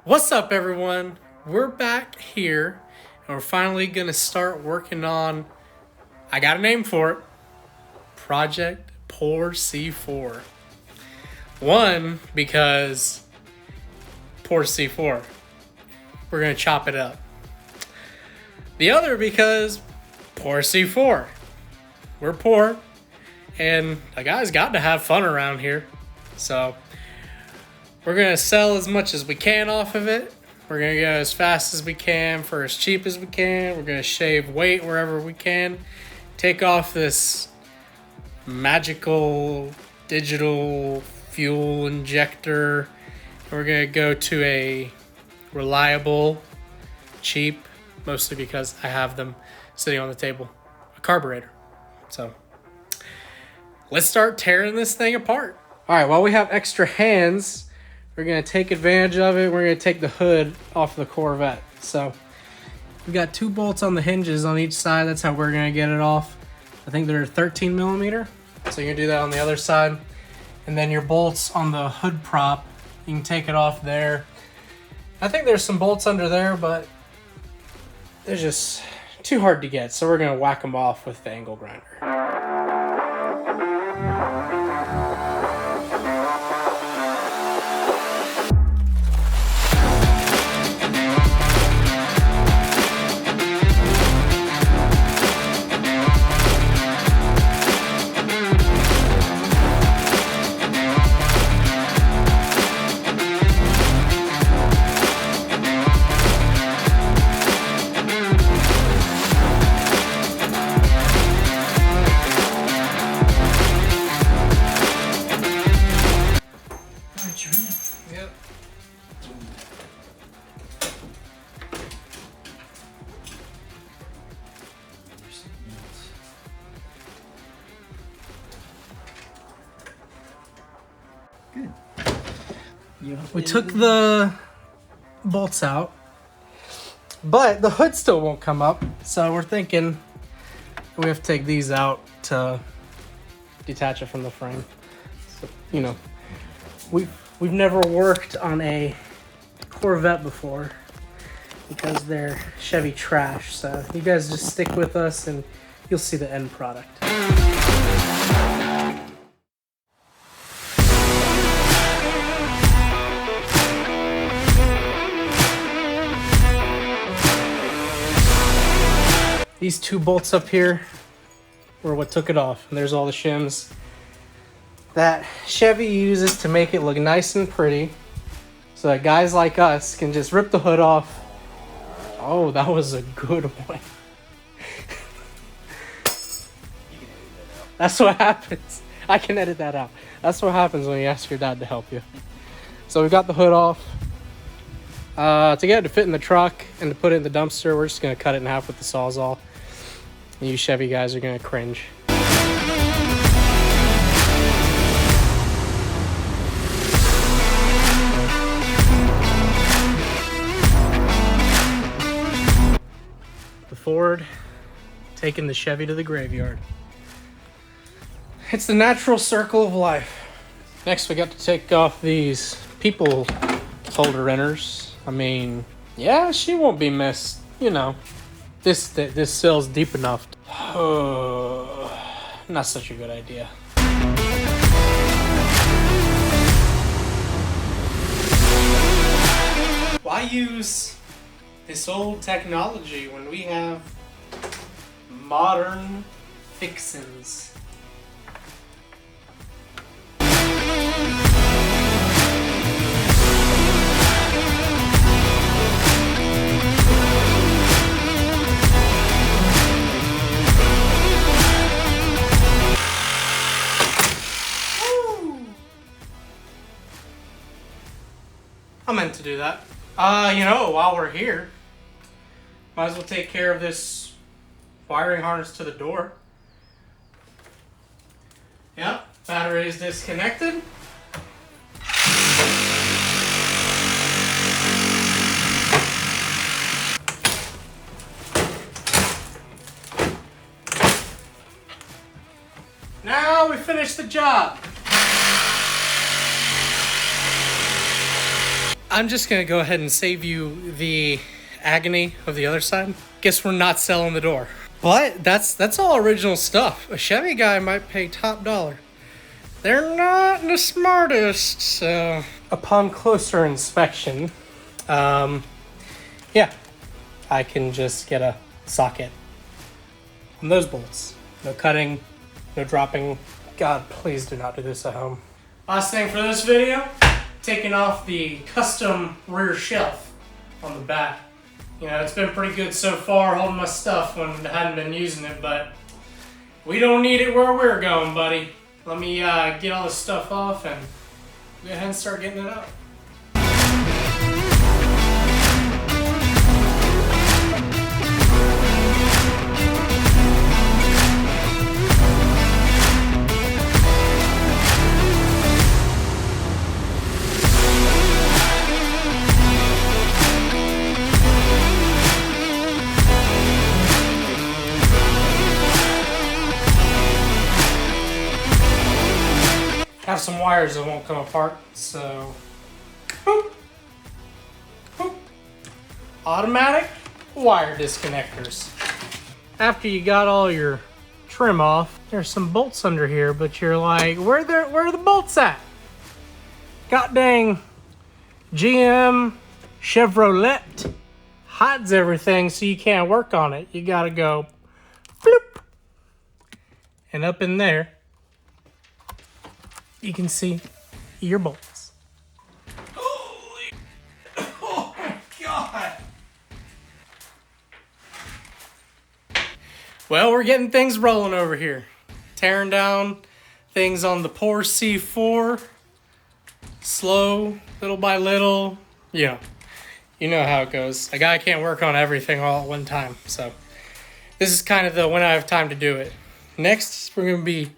What's up, everyone? We're back here and we're finally gonna start working on, I got a name for it, Project Poor C4. One, because Poor C4, we're gonna chop it up. The other, because Poor C4, we're poor and a guy's got to have fun around here. So we're going to sell as much as we can off of it. We're going to go as fast as we can for as cheap as we can. We're going to shave weight wherever we can. Take off this magical digital fuel injector. We're going to go to a reliable, cheap, mostly because I have them sitting on the table, a carburetor. So let's start tearing this thing apart. All right, while we have extra hands, we're going to take advantage of it. We're going to take the hood off the Corvette. So we got 2 bolts on the hinges on each side. That's how we're going to get it off. I think they're 13 millimeter. So you're going to do that on the other side. And then your bolts on the hood prop, you can take it off there. I think there's some bolts under there, but they're just too hard to get. So we're going to whack them off with the angle grinder. Yep. Good. We took the bolts out, but the hood still won't come up. So we're thinking we have to take these out to detach it from the frame. So, you know, we've never worked on a Corvette before because they're Chevy trash. So you guys just stick with us and you'll see the end product. These 2 bolts up here were what took it off. And there's all the shims that Chevy uses to make it look nice and pretty so that guys like us can just rip the hood off. Oh, that was a good one. That's what happens. I can edit that out. That's what happens when you ask your dad to help you. So we got the hood off. To get it to fit in the truck and to put it in the dumpster, we're just going to cut it in half with the Sawzall. And you Chevy guys are going to cringe. The Ford taking the Chevy to the graveyard. It's the natural circle of life. Next, we got to take off these people holder inners. I mean, yeah, she won't be missed. You know, this sill's deep enough. Not such a good idea. Why use this old technology when we have modern fixins? I meant to do that. You know, while we're here, might as well take care of this wiring harness to the door. Yep, battery is disconnected. Now we finished the job. I'm just gonna go ahead and save you the agony of the other side. Guess we're not selling the door. But that's all original stuff. A Chevy guy might pay top dollar. They're not the smartest, so upon closer inspection, yeah, I can just get a socket on those bolts. No cutting, no dropping. God, please do not do this at home. Last thing for this video, taking off the custom rear shelf on the back. You know, it's been pretty good so far holding my stuff when I hadn't been using it, but we don't need it where we're going, buddy. Let me get all this stuff off and go ahead and start getting it up. Have some wires that won't come apart, so boop, boop. Automatic wire disconnectors. After you got all your trim off, there's some bolts under here, but you're like, where are the bolts at? God dang, GM Chevrolet hides everything so you can't work on it. You gotta go bloop, and up in there you can see your bolts. Holy, oh my God. Well, we're getting things rolling over here. Tearing down things on the poor C4. Slow, little by little. Yeah, you know how it goes. A guy can't work on everything all at one time. So this is kind of the when I have time to do it. Next, we're gonna be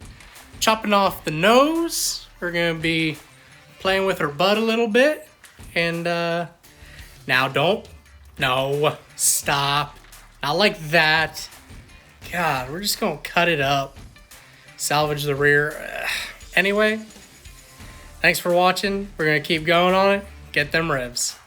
chopping off the nose. We're gonna be playing with her butt a little bit. And now stop. Not like that. God, we're just gonna cut it up. Salvage the rear. Anyway, thanks for watching. We're gonna keep going on it. Get them revs.